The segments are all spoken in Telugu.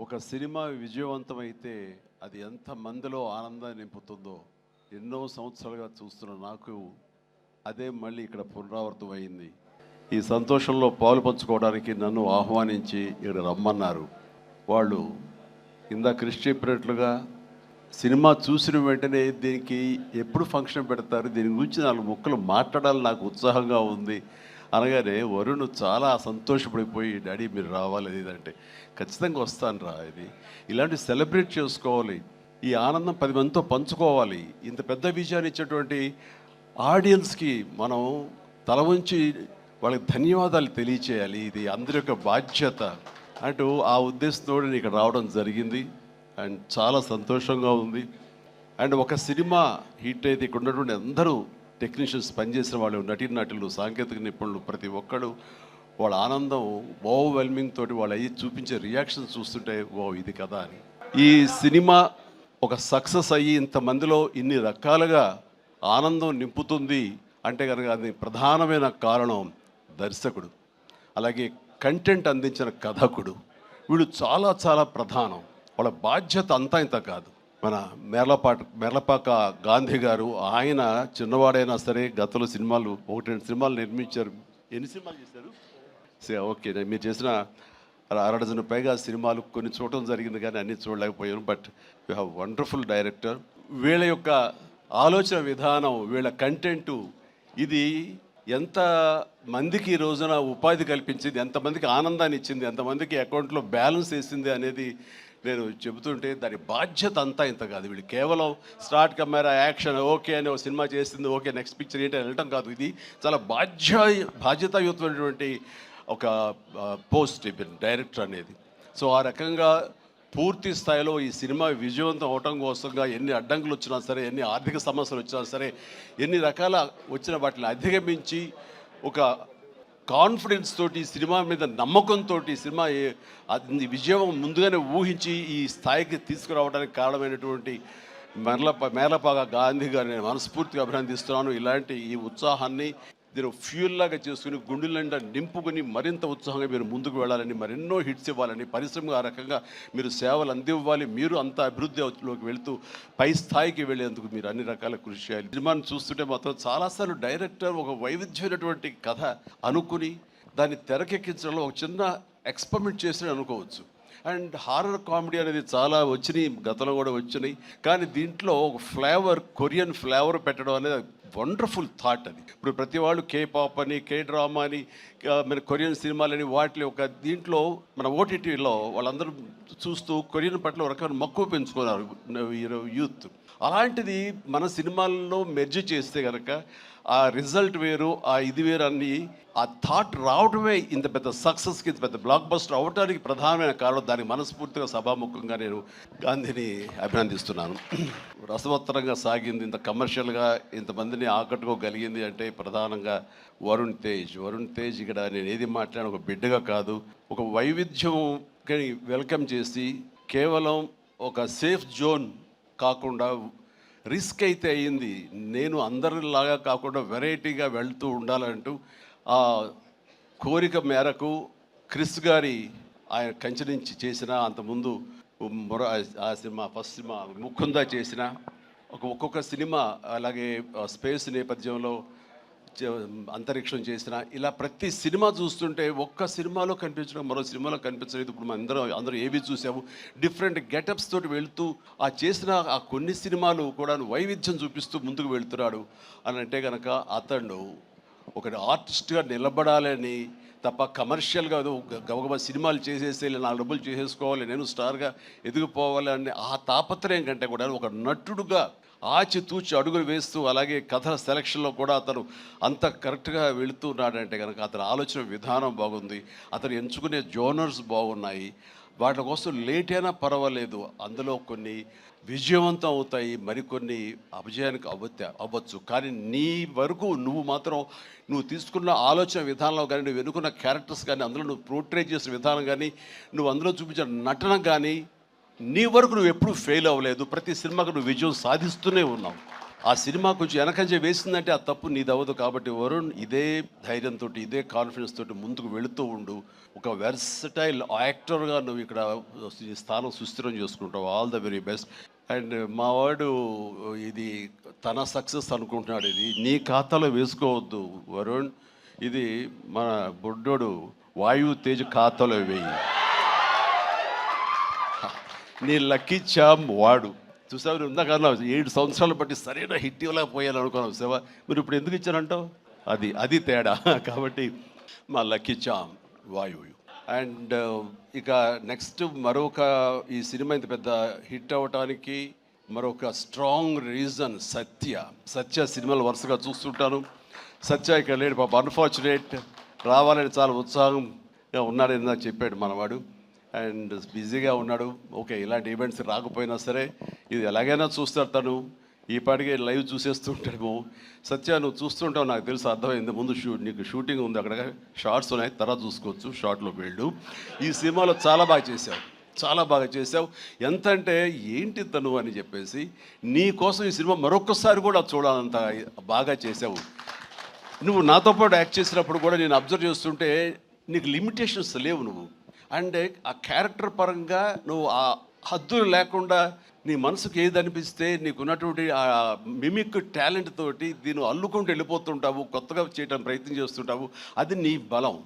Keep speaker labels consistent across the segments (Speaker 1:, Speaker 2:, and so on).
Speaker 1: ఒక సినిమా విజయవంతమైతే అది ఎంత మందిలో ఆనందాన్ని నింపుతుందో ఎన్నో సంవత్సరాలుగా చూస్తున్న నాకు అదే మళ్ళీ ఇక్కడ పునరావృతం అయింది. ఈ సంతోషంలో పాలు పంచుకోవడానికి నన్ను ఆహ్వానించి ఇక్కడ రమ్మన్నారు. వాళ్ళు ఇందా కృషి చెప్పినట్లుగా సినిమా చూసిన వెంటనే దీనికి ఎప్పుడు ఫంక్షన్ పెడతారు, దీని గురించి 4 ముక్కలు మాట్లాడాలని నాకు ఉత్సాహంగా ఉంది అనగానే వరుణ్ చాలా సంతోషపడిపోయి, డాడీ మీరు రావాలి ఇదంటే ఖచ్చితంగా వస్తాను రా, ఇది ఇలాంటి సెలబ్రేట్ చేసుకోవాలి, ఈ ఆనందం 10 మందితో పంచుకోవాలి. ఇంత పెద్ద విజయాన్ని ఇచ్చేటువంటి ఆడియన్స్కి మనం తల ఉంచి వాళ్ళకి ధన్యవాదాలు తెలియచేయాలి, ఇది అందరి యొక్క బాధ్యత అంటూ ఆ ఉద్దేశంతో నేను ఇక్కడ రావడం జరిగింది. అండ్ చాలా సంతోషంగా ఉంది. అండ్ ఒక సినిమా హిట్ అయితే ఇక్కడ ఉన్నటువంటి అందరూ టెక్నీషియన్స్, పనిచేసిన వాళ్ళు, నటీనటులు, సాంకేతిక నిపుణులు, ప్రతి ఒక్కడు వాళ్ళ ఆనందం ఓవర్వెల్మింగ్ తోటి వాళ్ళు అయ్యి చూపించే రియాక్షన్స్ చూస్తుంటే ఓ ఇది కదా అని. ఈ సినిమా ఒక సక్సెస్ అయ్యి ఇంతమందిలో ఇన్ని రకాలుగా ఆనందం నింపుతుంది అంటే కనుక అది ప్రధానమైన కారణం దర్శకుడు, అలాగే కంటెంట్ అందించిన కథకుడు. వీళ్ళు చాలా చాలా ప్రధానం. వాళ్ళ బాధ్యత అంతా ఇంత కాదు. మన మేర్లపాక గాంధీ గారు, ఆయన చిన్నవాడైనా సరే గతంలో సినిమాలు 1-2 సినిమాలు నిర్మించారు. ఎన్ని సినిమాలు చేశారు? ఓకే, మీరు చేసిన 6 డజన్ పైగా సినిమాలు కొన్ని చూడటం జరిగింది కానీ అన్ని చూడలేకపోయాను. But you have wonderful director. వీళ్ళ యొక్క ఆలోచన విధానం, వీళ్ళ కంటెంటు ఇది ఎంత మందికి ఈ రోజున ఉపాధి కల్పించింది, ఎంతమందికి ఆనందాన్ని ఇచ్చింది, ఎంతమందికి అకౌంట్లో బ్యాలెన్స్ వేసింది అనేది నేను చెబుతుంటే దాని బాధ్యత అంతా ఇంత కాదు. వీళ్ళు కేవలం స్టార్ట్ కెమెరా యాక్షన్ ఓకే అని ఒక సినిమా చేసింది, ఓకే నెక్స్ట్ పిక్చర్ ఏంటి అని వెళ్ళటం కాదు. ఇది చాలా బాధ్యతాయుతమైనటువంటి ఒక పోస్ట్ డైరెక్టర్ అనేది. సో ఆ రకంగా పూర్తి స్థాయిలో ఈ సినిమా విజయవంతం అవటం కోసంగా ఎన్ని అడ్డంకులు వచ్చినా సరే, ఎన్ని ఆర్థిక సమస్యలు వచ్చినా సరే, ఎన్ని రకాల వచ్చిన వాటిని అధిగమించి ఒక కాన్ఫిడెన్స్ తోటి, సినిమా మీద నమ్మకంతో సినిమా విజయం ముందుగానే ఊహించి ఈ స్థాయికి తీసుకురావడానికి కారణమైనటువంటి మేర్లపాక గాంధీ గారిని నేను మనస్ఫూర్తిగా అభినందిస్తున్నాను. ఇలాంటి ఈ ఉత్సాహాన్ని దీని ఫ్యూల్లాగా చేసుకుని గుండెల నిండా నింపుకొని మరింత ఉత్సాహంగా మీరు ముందుకు వెళ్ళాలని, మరెన్నో హిట్స్ ఇవ్వాలని, పరిశ్రమ ఆ రకంగా మీరు సేవలు అందివ్వాలి, మీరు అంత అభివృద్ధిలోకి వెళుతూ పై స్థాయికి వెళ్ళేందుకు మీరు అన్ని రకాల కృషి చేయాలి. సినిమాని చూస్తుంటే మాత్రం చాలాసార్లు డైరెక్టర్ ఒక వైవిధ్యమైనటువంటి కథ అనుకుని దాన్ని తెరకెక్కించడంలో ఒక చిన్న ఎక్స్పెరిమెంట్ చేసి అనుకోవచ్చు. అండ్ హారర్ కామెడీ అనేది చాలా వచ్చినాయి, గతంలో కూడా వచ్చినాయి. కానీ దీంట్లో ఒక ఫ్లేవర్, కొరియన్ ఫ్లేవర్ పెట్టడం అనేది వండర్ఫుల్ థాట్ అది. ఇప్పుడు ప్రతి వాళ్ళు కేపాప్ అని, కే డ్రామా అని, మన కొరియన్ సినిమాలని వాటి ఒక దీంట్లో మన ఓటీటీలో వాళ్ళందరూ చూస్తూ కొరియన్ పట్ల ఒక రకమైన మక్కువ పెంచుకున్నారు యూత్. అలాంటిది మన సినిమాల్లో మెర్జ్ చేస్తే కనుక ఆ రిజల్ట్ వేరు, ఆ ఇది వేరు అన్ని ఆ థాట్ రావడమే ఇంత పెద్ద సక్సెస్కి, ఇంత పెద్ద బ్లాక్ బస్టర్ అవడానికి ప్రధానమైన కారణం. దానికి మనస్ఫూర్తిగా సభాముఖంగా నేను గాంధీని అభినందిస్తున్నాను. రసవత్తరంగా సాగింది, ఇంత కమర్షియల్గా ఇంతమందిని ఆకట్టుకోగలిగింది అంటే ప్రధానంగా వరుణ్ తేజ్ ఇక్కడ నేను ఏది మాట్లాడిన ఒక బిడ్డగా కాదు, ఒక వైవిధ్యం వెల్కమ్ చేసి కేవలం ఒక సేఫ్ జోన్ కాకుండా రిస్క్ అయితే అయ్యింది. నేను అందరిలాగా కాకుండా వెరైటీగా వెళ్తూ ఉండాలంటూ ఆ కోరిక మేరకు క్రిస్ గారి ఆయన కంచె నుంచి చేసిన, అంతకుముందు ఆ సినిమా ఫస్ట్ సినిమా ముకుందా చేసిన, ఒక్కొక్క సినిమా అలాగే స్పేస్ నేపథ్యంలో అంతరిక్షం చేసిన, ఇలా ప్రతి సినిమా చూస్తుంటే ఒక్క సినిమాలో కనిపించడం మరో సినిమాలో కనిపించలేదు. ఇప్పుడు మనం అందరూ ఏవి చూసాము, డిఫరెంట్ గెటప్స్ తోటి వెళుతూ ఆ చేసిన ఆ కొన్ని సినిమాలు కూడా వైవిధ్యం చూపిస్తూ ముందుకు వెళ్తున్నాడు అని అంటే కనుక అతడు ఒక ఆర్టిస్ట్గా నిలబడాలని తప్ప కమర్షియల్గా గబగబా సినిమాలు చేసేసి 4 డబ్బులు చేసేసుకోవాలి, నేను స్టార్గా ఎదిగిపోవాలి అనే ఆ తాపత్రయం కంటే కూడా ఒక నటుడుగా ఆచితూచి అడుగులు వేస్తూ, అలాగే కథ సెలక్షన్లో కూడా అతను అంత కరెక్ట్గా వెళుతున్నాడంటే కనుక అతని ఆలోచన విధానం బాగుంది, అతను ఎంచుకునే జోనర్స్ బాగున్నాయి. వాటి కోసం లేట్ అయినా పర్వాలేదు, అందులో కొన్ని విజయవంతం అవుతాయి, మరికొన్ని అపజయానికి అవ్వచ్చు. కానీ నీ వరకు నువ్వు తీసుకున్న ఆలోచన విధానంలో కానీ, నువ్వు ఎన్నుకున్న క్యారెక్టర్స్ కానీ, అందులో నువ్వు పోర్ట్రే చేసిన విధానం కానీ, నువ్వు అందులో చూపించిన నటన కానీ, నీ వరకు నువ్వు ఎప్పుడూ ఫెయిల్ అవ్వలేదు. ప్రతి సినిమాకు నువ్వు విజయం సాధిస్తూనే ఉన్నావు. ఆ సినిమా కొంచెం వెనకంజ వేసిందంటే ఆ తప్పు నీదవ్వదు. కాబట్టి వరుణ్ ఇదే ధైర్యంతో, ఇదే కాన్ఫిడెన్స్ తోటి ముందుకు వెళుతూ ఉండు. ఒక వెర్సటైల్ యాక్టర్గా నువ్వు ఇక్కడ ఈ స్థానం సుస్థిరం చేసుకుంటావు. All the very best. And మా వాడు ఇది తన సక్సెస్ అనుకుంటున్నాడు. ఇది నీ ఖాతాలో వేసుకోవద్దు వరుణ్. ఇది మన బుడ్డోడు వాయువు తేజ్ ఖాతాలో వేయి. నీ లక్కీ చామ్ వాడు. చూసావు ఇందాక 7 సంవత్సరాలు బట్టి సరైన హిట్ ఇవ్వలేకపోయాను అనుకున్నావు సేవ. మీరు ఇప్పుడు ఎందుకు ఇచ్చారంటావు? అది తేడా. కాబట్టి మా లక్కీ చామ్ వాయువు. అండ్ ఇక నెక్స్ట్ మరొక ఈ సినిమా ఇంత పెద్ద హిట్ అవ్వటానికి మరొక స్ట్రాంగ్ రీజన్ సత్య సినిమాలు వరుసగా చూస్తుంటాను. సత్య ఇక్కడ లేడు పాప, అన్ఫార్చునేట్. రావాలని చాలా ఉత్సాహంగా ఉన్నాడని నాకు చెప్పాడు మనవాడు. అండ్ బిజీగా ఉన్నాడు. ఓకే, ఇలాంటి ఈవెంట్స్ రాకపోయినా సరే ఇది ఎలాగైనా చూస్తాడు తను. ఈ పాటికే లైవ్ చూసేస్తుంటాడేమో. సత్య నువ్వు చూస్తుంటావు, నాకు తెలుసు, అర్థమైంది. ముందు నీకు షూటింగ్ ఉంది, అక్కడ షార్ట్స్ ఉన్నాయి, తర్వాత చూసుకోవచ్చు, షార్ట్లోకి వెళ్ళు. ఈ సినిమాలో చాలా బాగా చేసావు. ఎంత అంటే ఏంటి తను అని చెప్పేసి నీ కోసం ఈ సినిమా మరొకసారి కూడా చూడాలంత బాగా చేసావు. నువ్వు నాతో పాటు యాక్ట్ చేసినప్పుడు కూడా నేను అబ్జర్వ్ చేస్తుంటే నీకు లిమిటేషన్స్ లేవు నువ్వు. అండ్ ఆ క్యారెక్టర్ పరంగా నువ్వు ఆ హద్దులు లేకుండా నీ మనసుకు ఏది అనిపిస్తే నీకున్నటువంటి ఆ మిమిక్ టాలెంట్ తోటి దీన్ని అల్లుకుంటూ వెళ్ళిపోతుంటావు, కొత్తగా చేయడానికి ప్రయత్నం చేస్తుంటావు. అది నీ బలం.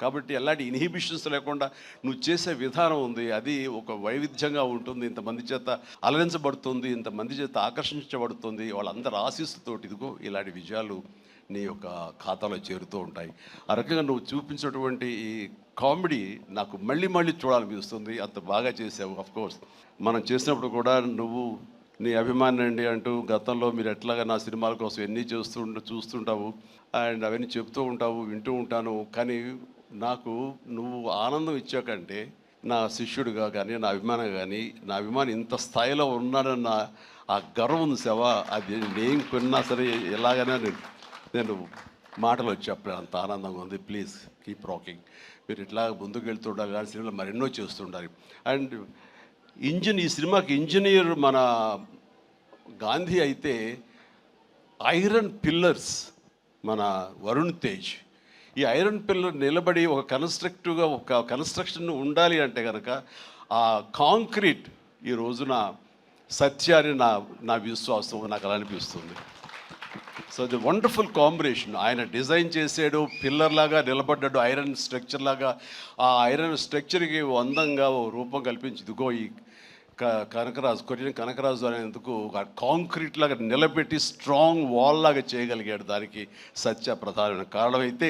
Speaker 1: కాబట్టి ఎలాంటి ఇన్హిబిషన్స్ లేకుండా నువ్వు చేసే విధానం ఉంది, అది ఒక వైవిధ్యంగా ఉంటుంది. ఇంతమంది చేత అలరించబడుతుంది, ఇంతమంది చేత ఆకర్షించబడుతుంది. వాళ్ళందరూ ఆశీస్సుతోటి ఇదిగో ఇలాంటి విజయాలు నీ యొక్క ఖాతాలో చేరుతూ ఉంటాయి. ఆ రకంగా నువ్వు చూపించినటువంటి ఈ కామెడీ నాకు మళ్ళీ చూడాలనిపిస్తుంది. అంత బాగా చేసావు. అఫ్కోర్స్ మనం చేసినప్పుడు కూడా నువ్వు నీ అభిమాని అండి అంటూ గతంలో మీరు ఎట్లాగా నా సినిమాల కోసం ఎన్ని చూస్తుంటావు అండ్ అవన్నీ చెప్తూ ఉంటావు, వింటూ ఉంటాను. కానీ నాకు నువ్వు ఆనందం ఇచ్చాకంటే నా శిష్యుడిగా కానీ నా అభిమాని ఇంత స్థాయిలో ఉన్నాడన్న ఆ గర్వం ఉంది సేవ. అది నేను కొన్నా సరే ఎలాగైనా నేను మాటలు చెప్పలేను, అంత ఆనందంగా ఉంది. Please keep rocking. మీరు ఇట్లా ముందుకు వెళ్తుండాలి, ఇలాంటి సినిమాలు మరెన్నో చేస్తుండాలి. అండ్ ఈ సినిమాకి ఇంజనీర్ మన గాంధీ అయితే ఐరన్ పిల్లర్స్ మన వరుణ్ తేజ్. ఈ ఐరన్ పిల్లర్ నిలబడి ఒక కన్స్ట్రక్షన్ ఉండాలి అంటే కనుక ఆ కాంక్రీట్ ఈ రోజున సత్యాన్ని నా విశ్వాసం, నాకు అలా అనిపిస్తుంది. So the wonderful combination. ఆయన డిజైన్ చేసాడు, పిల్లర్ లాగా నిలబడ్డాడు, ఐరన్ స్ట్రక్చర్ లాగా. ఆ ఐరన్ స్ట్రక్చర్కి అందంగా ఓ రూపం కల్పించి ఇదిగో ఈ కొరియన్ కనకరాజు అనేందుకు కాంక్రీట్ లాగా నిలబెట్టి స్ట్రాంగ్ వాల్ లాగా చేయగలిగాడు. దానికి సత్య ప్రధానమైన కారణం అయితే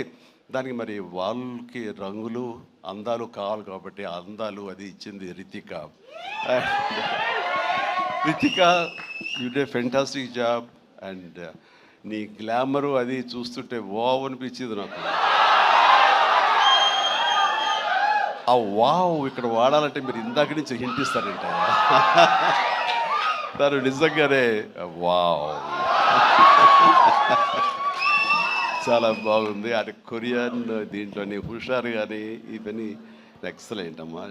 Speaker 1: దానికి మరి వాళ్ళకి రంగులు అందాలు కావాలి కాబట్టి ఆ అందాలు అది ఇచ్చింది Ritika. You day fantastic job. And నీ గ్లామరు అది చూస్తుంటే వావ్ అనిపించింది నాకు. ఆ వావ్ ఇక్కడ వాడాలంటే మీరు ఇందాక నుంచి హింట్ ఇస్తారంట. తను నిజంగానే వావ్ చాలా బాగుంది. అది కొరియన్ దీంట్లోని హుషారు కానీ ఇవన్నీ ఎక్సలెంట్ అమ్మా.